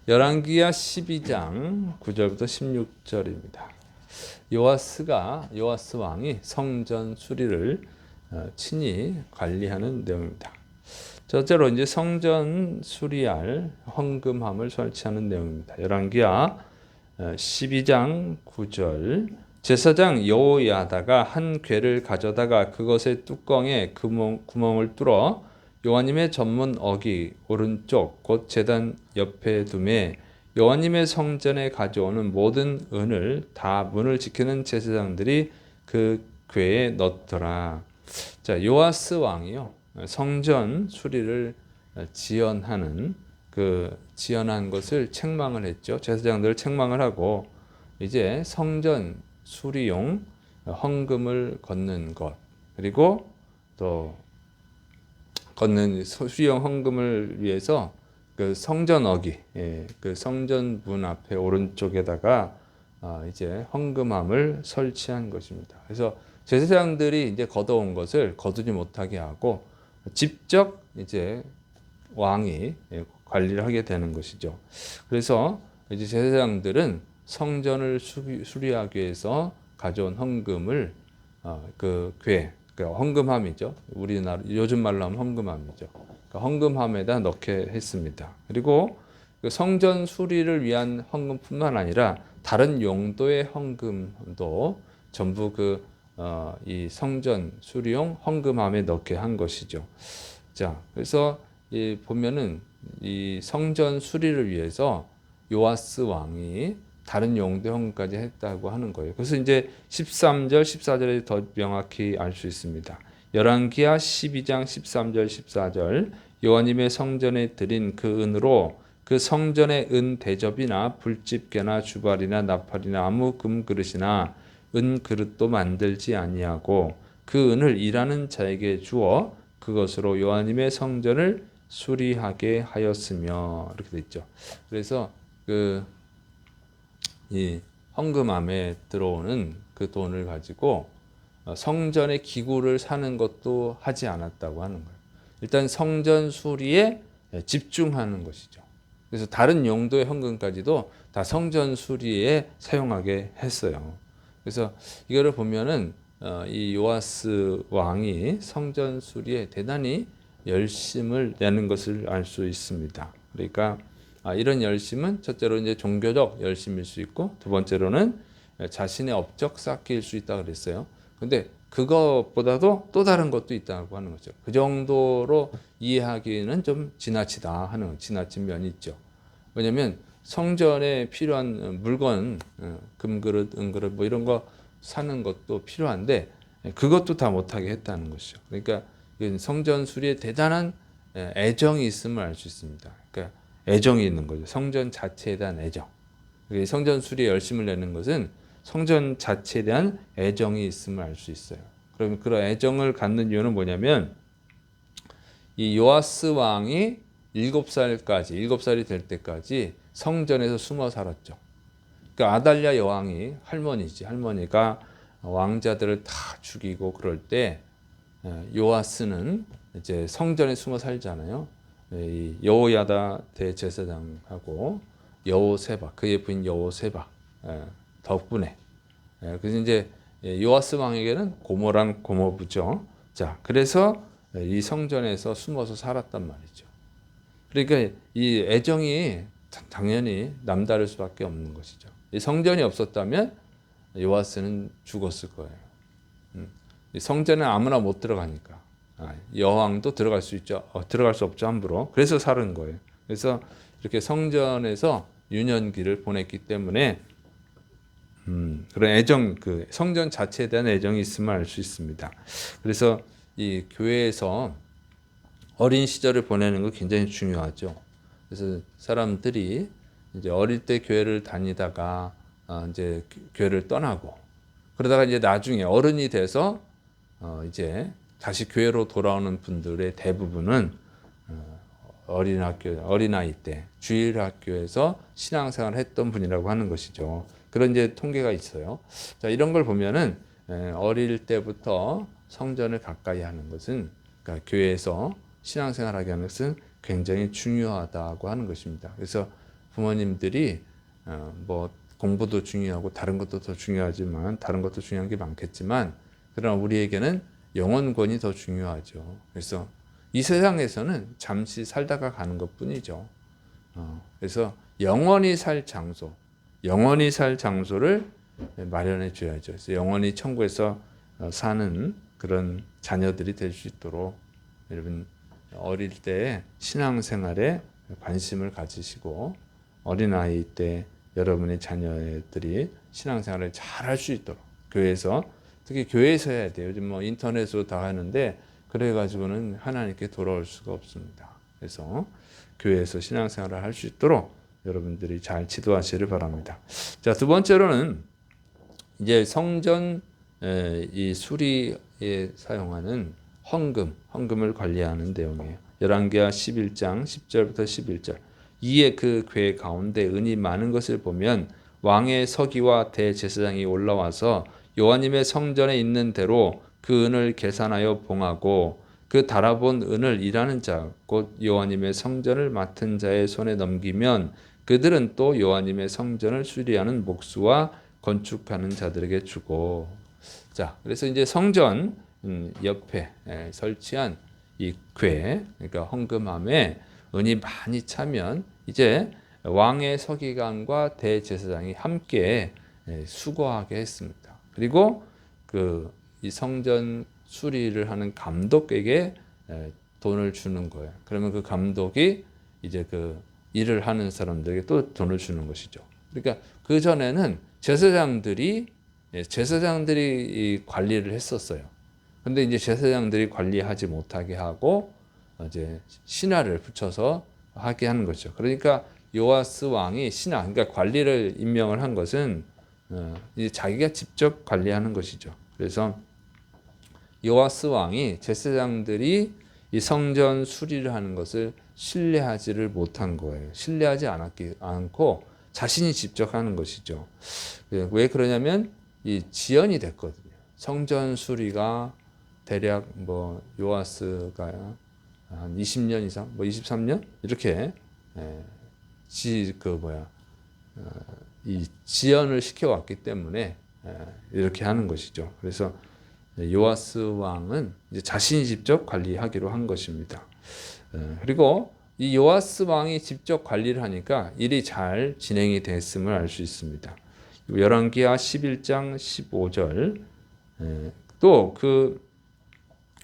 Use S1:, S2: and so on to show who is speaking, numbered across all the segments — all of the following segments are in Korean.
S1: 열왕기하 12장 9절부터 16절입니다. 요아스 왕이 성전 수리를 친히 관리하는 내용입니다. 첫째로 이제 성전 수리할 헌금함을 설치하는 내용입니다. 열왕기하 12장 9절 제사장 여호야다가 한 궤를 가져다가 그것의 뚜껑에 구멍을 뚫어 여호와님의 전문 어기 오른쪽 곧 제단 옆에 두매 여호와님의 성전에 가져오는 모든 은을 다 문을 지키는 제사장들이 그 궤에 넣더라. 자, 요아스 왕이요 성전 수리를 지연한 것을 책망을 했죠. 제사장들을 책망을 하고 이제 성전 수리용 헌금을 걷는 것 그리고 또 걷는 수리용 헌금을 위해서 그 성전 어기, 그 성전 문 앞에 오른쪽에다가 이제 헌금함을 설치한 것입니다. 그래서 제사장들이 이제 걷어온 것을 거두지 못하게 하고 직접 이제 왕이 관리를 하게 되는 것이죠. 그래서 이제 제사장들은 성전을 수리하기 위해서 가져온 헌금을 그 헌금함이죠. 우리나라 요즘 말로 하면 헌금함이죠. 그러니까 헌금함에다 넣게 했습니다. 그리고 그 성전 수리를 위한 헌금뿐만 아니라 다른 용도의 헌금도 전부 이 성전 수리용 헌금함에 넣게 한 것이죠. 자, 그래서 보면은 이 성전 수리를 위해서 요아스 왕이 다른 용도 헌금까지 했다고 하는 거예요. 그래서 이제 13절, 14절에 더 명확히 알 수 있습니다. 열왕기하 12장 13절, 14절 여호와님의 성전에 드린 그 은으로 그 성전의 은 대접이나 불집게나 주발이나 나팔이나 아무 금 그릇이나 은 그릇도 만들지 아니하고 그 은을 일하는 자에게 주어 그것으로 여호와님의 성전을 수리하게 하였으며 이렇게 돼 있죠. 그래서 이 헌금함에 들어오는 그 돈을 가지고 성전의 기구를 사는 것도 하지 않았다고 하는 거예요. 일단 성전 수리에 집중하는 것이죠. 그래서 다른 용도의 헌금까지도 다 성전 수리에 사용하게 했어요. 그래서 이거를 보면은 이 요아스 왕이 성전 수리에 대단히 열심을 내는 것을 알 수 있습니다. 그러니까 이런 열심은 첫째로 이제 종교적 열심일 수 있고 두 번째로는 자신의 업적 쌓기일 수 있다 그랬어요. 근데 그것보다도 또 다른 것도 있다고 하는 거죠. 그 정도로 이해하기는 좀 지나친 면이 있죠. 왜냐하면 성전에 필요한 물건, 금그릇, 은그릇 뭐 이런 거 사는 것도 필요한데 그것도 다 못하게 했다는 것이죠. 그러니까 성전 수리에 대단한 애정이 있음을 알 수 있습니다. 그러니까 애정이 있는 거죠. 성전 자체에 대한 애정. 성전 수리에 열심을 내는 것은 성전 자체에 대한 애정이 있음을 알 수 있어요. 그러면 그런 애정을 갖는 이유는 뭐냐면 이 요아스 왕이 7살이 될 때까지 성전에서 숨어 살았죠. 그러니까 아달랴 여왕이 할머니가 왕자들을 다 죽이고 그럴 때 요아스는 이제 성전에 숨어 살잖아요. 이 여호야다 대제사장하고 여호세바 그의 부인 여호세바 덕분에 그래서 이제 요아스 왕에게는 고모랑 고모부죠. 자, 그래서 이 성전에서 숨어서 살았단 말이죠. 그러니까 이 애정이 당연히 남다를 수밖에 없는 것이죠. 이 성전이 없었다면 요아스는 죽었을 거예요. 이 성전에 아무나 못 들어가니까 여왕도 들어갈 수 있죠. 들어갈 수 없죠, 함부로. 그래서 살은 거예요. 그래서 이렇게 성전에서 유년기를 보냈기 때문에 그런 애정, 그 성전 자체에 대한 애정이 있음을 알 수 있습니다. 그래서 이 교회에서 어린 시절을 보내는 거 굉장히 중요하죠. 그래서 사람들이 이제 어릴 때 교회를 다니다가 이제 교회를 떠나고 그러다가 이제 나중에 어른이 돼서 이제 다시 교회로 돌아오는 분들의 대부분은 어린아이 때 주일학교에서 신앙생활을 했던 분이라고 하는 것이죠. 그런 이제 통계가 있어요. 자, 이런 걸 보면은 어릴 때부터 성전을 가까이 하는 것은 그러니까 교회에서 신앙생활하게 하는 것은 굉장히 중요하다고 하는 것입니다. 그래서 부모님들이 뭐 공부도 중요하고 다른 것도 더 중요하지만 다른 것도 중요한 게 많겠지만 그러나 우리에게는 영혼권이 더 중요하죠. 그래서 이 세상에서는 잠시 살다가 가는 것뿐이죠. 그래서 영원히 살 장소, 영원히 살 장소를 마련해 줘야죠. 그래서 영원히 천국에서 사는 그런 자녀들이 될 수 있도록 여러분 어릴 때 신앙생활에 관심을 가지시고 어린아이 때 여러분의 자녀들이 신앙생활을 잘 할 수 있도록 교회에서 특히 교회에서 해야 돼요. 요즘 뭐 인터넷으로 다 하는데 그래가지고는 하나님께 돌아올 수가 없습니다. 그래서 교회에서 신앙생활을 할 수 있도록 여러분들이 잘 지도하시기를 바랍니다. 자, 두 번째로는 이제 성전 이 수리에 사용하는 헌금을 관리하는 내용이에요. 열왕기하 11장 10절부터 11절. 이에 그 궤 가운데 은이 많은 것을 보면 왕의 서기와 대제사장이 올라와서 여호와님의 성전에 있는 대로 그 은을 계산하여 봉하고 그 달아본 은을 일하는 자 곧 여호와님의 성전을 맡은 자의 손에 넘기면 그들은 또 여호와님의 성전을 수리하는 목수와 건축하는 자들에게 주고. 자, 그래서 이제 성전 옆에 설치한 이 궤, 그러니까 헌금함에 은이 많이 차면 이제 왕의 서기관과 대제사장이 함께 수거하게 했습니다. 그리고 그 이 성전 수리를 하는 감독에게 돈을 주는 거예요. 그러면 그 감독이 이제 그 일을 하는 사람들에게 또 돈을 주는 것이죠. 그러니까 그 전에는 제사장들이 이 관리를 했었어요. 근데 이제 제사장들이 관리하지 못하게 하고 이제 신하를 붙여서 하게 하는 거죠. 그러니까 요아스 왕이 신하, 그러니까 관리를 임명을 한 것은 이제 자기가 직접 관리하는 것이죠. 그래서 요아스 왕이 제사장들이 이 성전 수리를 하는 것을 신뢰하지를 못한 거예요. 신뢰하지 않고 자신이 직접 하는 것이죠. 왜 그러냐면 이 지연이 됐거든요. 성전 수리가 대략 뭐 요아스가 한 20년 이상, 뭐 23년 이렇게 이 지연을 시켜왔기 때문에 이렇게 하는 것이죠. 그래서 요아스 왕은 이제 자신이 직접 관리하기로 한 것입니다. 그리고 이 요아스 왕이 직접 관리를 하니까 일이 잘 진행이 됐음을 알 수 있습니다. 열왕기하 11장 15절 또 그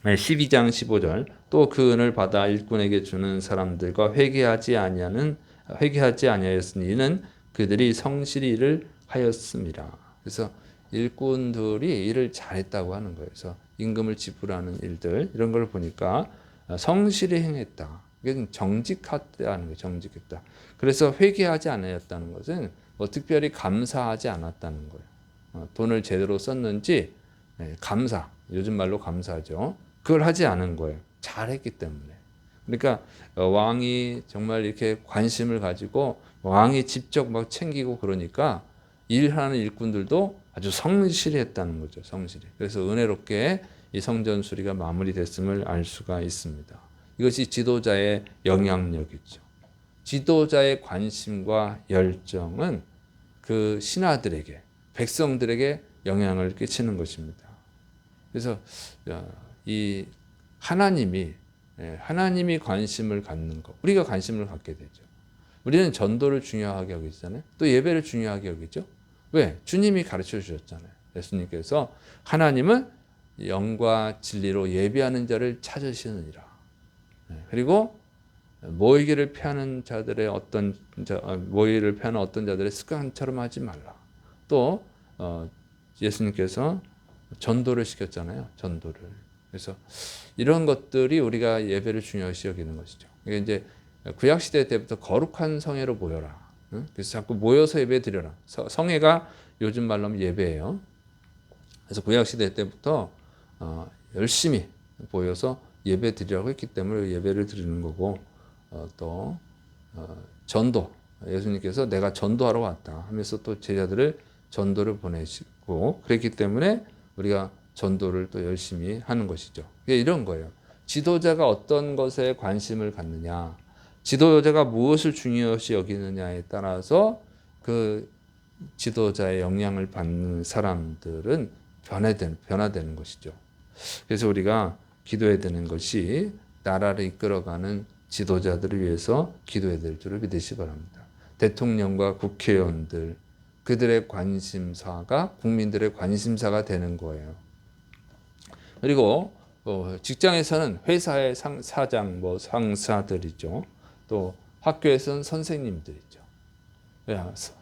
S1: 12장 15절 또 그 은을 받아 일꾼에게 주는 사람들과 회개하지 아니하였으니 이는 그들이 성실히 일을 하였습니다. 그래서 일꾼들이 일을 잘했다고 하는 거예요. 그래서 임금을 지불하는 일들 이런 걸 보니까 성실히 행했다. 이게 정직하다는 거예요. 정직했다. 그래서 회개하지 않았다는 것은 뭐 특별히 감사하지 않았다는 거예요. 돈을 제대로 썼는지 감사, 요즘 말로 감사하죠. 그걸 하지 않은 거예요. 잘했기 때문에. 그러니까 왕이 정말 이렇게 관심을 가지고 왕이 직접 막 챙기고 그러니까 일하는 일꾼들도 아주 성실히 했다는 거죠. 성실히. 그래서 은혜롭게 이 성전 수리가 마무리됐음을 알 수가 있습니다. 이것이 지도자의 영향력이죠. 지도자의 관심과 열정은 그 신하들에게, 백성들에게 영향을 끼치는 것입니다. 그래서 이 하나님이 관심을 갖는 것, 우리가 관심을 갖게 되죠. 우리는 전도를 중요하게 여기잖아요. 또 예배를 중요하게 여기죠. 왜? 주님이 가르쳐 주셨잖아요. 예수님께서 하나님은 영과 진리로 예배하는 자를 찾으시느니라. 그리고 모이기를 피하는 모이기를 피하는 어떤 자들의 습관처럼 하지 말라. 또 예수님께서 전도를 시켰잖아요. 전도를. 그래서 이런 것들이 우리가 예배를 중요시 여기는 것이죠. 이게 이제 구약 시대 때부터 거룩한 성회로 모여라. 그래서 자꾸 모여서 예배 드려라. 성회가 요즘 말로 하면 예배예요. 그래서 구약 시대 때부터 열심히 모여서 예배 드리라고 했기 때문에 예배를 드리는 거고 또 전도 예수님께서 내가 전도하러 왔다 하면서 또 제자들을 전도를 보내시고 그랬기 때문에 우리가 전도를 또 열심히 하는 것이죠. 이런 거예요. 지도자가 어떤 것에 관심을 갖느냐, 지도자가 무엇을 중요시 여기느냐에 따라서 그 지도자의 영향을 받는 사람들은 변화되는 것이죠. 그래서 우리가 기도해야 되는 것이 나라를 이끌어가는 지도자들을 위해서 기도해야 될 줄을 믿으시기 바랍니다. 대통령과 국회의원들, 그들의 관심사가 국민들의 관심사가 되는 거예요. 그리고 직장에서는 회사의 사장, 상사들이죠. 또 학교에서는 선생님들이죠.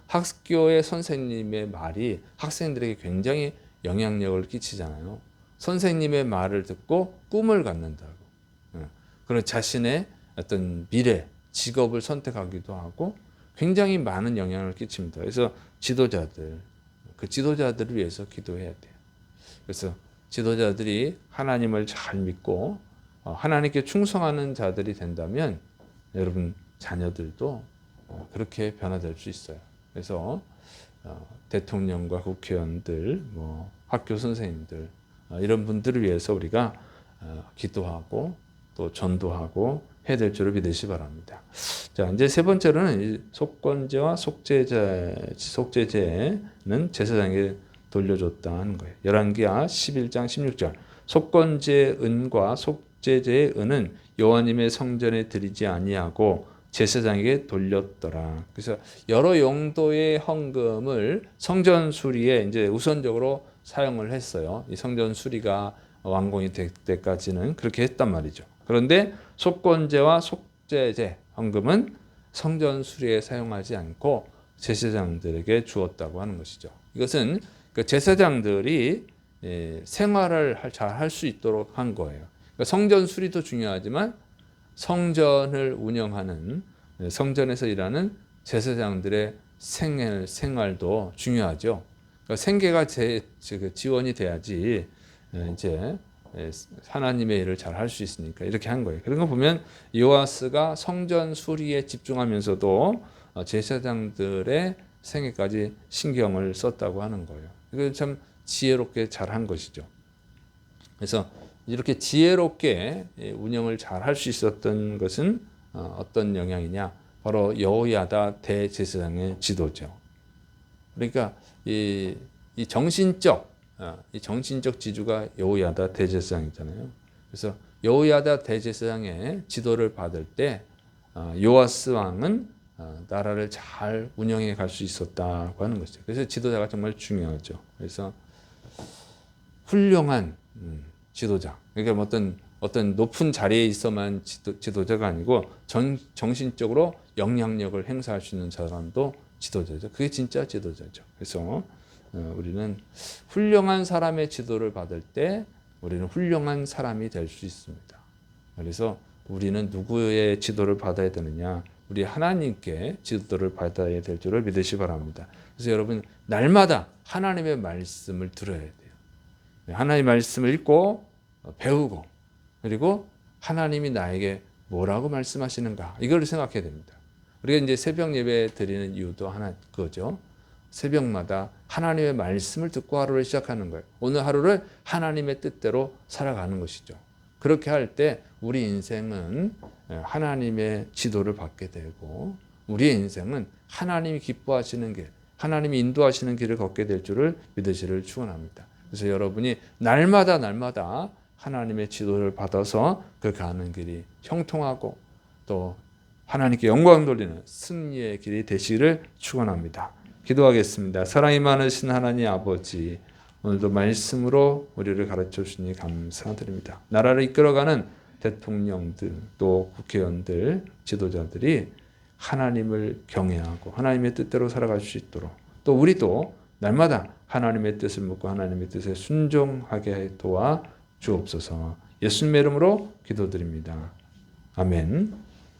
S1: 학교의 선생님의 말이 학생들에게 굉장히 영향력을 끼치잖아요. 선생님의 말을 듣고 꿈을 갖는다고. 그런 자신의 어떤 미래, 직업을 선택하기도 하고 굉장히 많은 영향을 끼칩니다. 그래서 그 지도자들을 위해서 기도해야 돼요. 그래서 지도자들이 하나님을 잘 믿고 하나님께 충성하는 자들이 된다면 여러분 자녀들도 그렇게 변화될 수 있어요. 그래서 대통령과 국회의원들, 학교 선생님들 이런 분들을 위해서 우리가 기도하고 또 전도하고 해야 될 줄을 믿으시기 바랍니다. 자, 이제 세 번째로는 속건제와 속죄제는 제사장에게 돌려줬다 하는 거예요. 열왕기하 11장 16절. 속건제 은과 속죄제의 은은 여호와님의 성전에 드리지 아니하고 제사장에게 돌렸더라. 그래서 여러 용도의 헌금을 성전 수리에 이제 우선적으로 사용을 했어요. 이 성전 수리가 완공이 될 때까지는 그렇게 했단 말이죠. 그런데 속건제와 속죄제 헌금은 성전 수리에 사용하지 않고 제사장들에게 주었다고 하는 것이죠. 이것은 그 제사장들이 생활을 잘 할 수 있도록 한 거예요. 그러니까 성전 수리도 중요하지만 성전을 운영하는 성전에서 일하는 제사장들의 생활도 중요하죠. 그러니까 생계가 지원이 돼야지 이제 하나님의 일을 잘 할 수 있으니까 이렇게 한 거예요. 그런 거 보면 요아스가 성전 수리에 집중하면서도 제사장들의 생애까지 신경을 썼다고 하는 거예요. 이거 참 지혜롭게 잘한 것이죠. 그래서 이렇게 지혜롭게 운영을 잘 할 수 있었던 것은 어떤 영향이냐? 바로 여호야다 대제사장의 지도죠. 그러니까 이 정신적 지주가 여호야다 대제사장이잖아요. 그래서 여호야다 대제사장의 지도를 받을 때 요아스 왕은 나라를 잘 운영해 갈 수 있었다고 하는 것이죠. 그래서 지도자가 정말 중요하죠. 그래서 훌륭한 지도자. 그러니까 어떤 높은 자리에 있어만 지도자가 아니고 정신적으로 영향력을 행사할 수 있는 사람도 지도자죠. 그게 진짜 지도자죠. 그래서 우리는 훌륭한 사람의 지도를 받을 때 우리는 훌륭한 사람이 될 수 있습니다. 그래서 우리는 누구의 지도를 받아야 되느냐? 우리 하나님께 지도를 받아야 될 줄을 믿으시기 바랍니다. 그래서 여러분 날마다 하나님의 말씀을 들어야 돼요. 하나님의 말씀을 읽고 배우고 그리고 하나님이 나에게 뭐라고 말씀하시는가 이걸 생각해야 됩니다. 우리가 이제 새벽 예배 드리는 이유도 하나 그거죠. 새벽마다 하나님의 말씀을 듣고 하루를 시작하는 거예요. 오늘 하루를 하나님의 뜻대로 살아가는 것이죠. 그렇게 할 때 우리 인생은 하나님의 지도를 받게 되고 우리의 인생은 하나님이 기뻐하시는 길, 하나님이 인도하시는 길을 걷게 될 줄을 믿으시기를 축원합니다. 그래서 여러분이 날마다 하나님의 지도를 받아서 그 가는 길이 형통하고 또 하나님께 영광 돌리는 승리의 길이 되시기를 축원합니다. 기도하겠습니다. 사랑이 많으신 하나님 아버지, 오늘도 말씀으로 우리를 가르쳐 주시니 감사드립니다. 나라를 이끌어가는 대통령들, 또 국회의원들, 지도자들이 하나님을 경외하고 하나님의 뜻대로 살아갈 수 있도록 또 우리도 날마다 하나님의 뜻을 묻고 하나님의 뜻에 순종하게 도와 주옵소서. 예수님의 이름으로 기도드립니다. 아멘.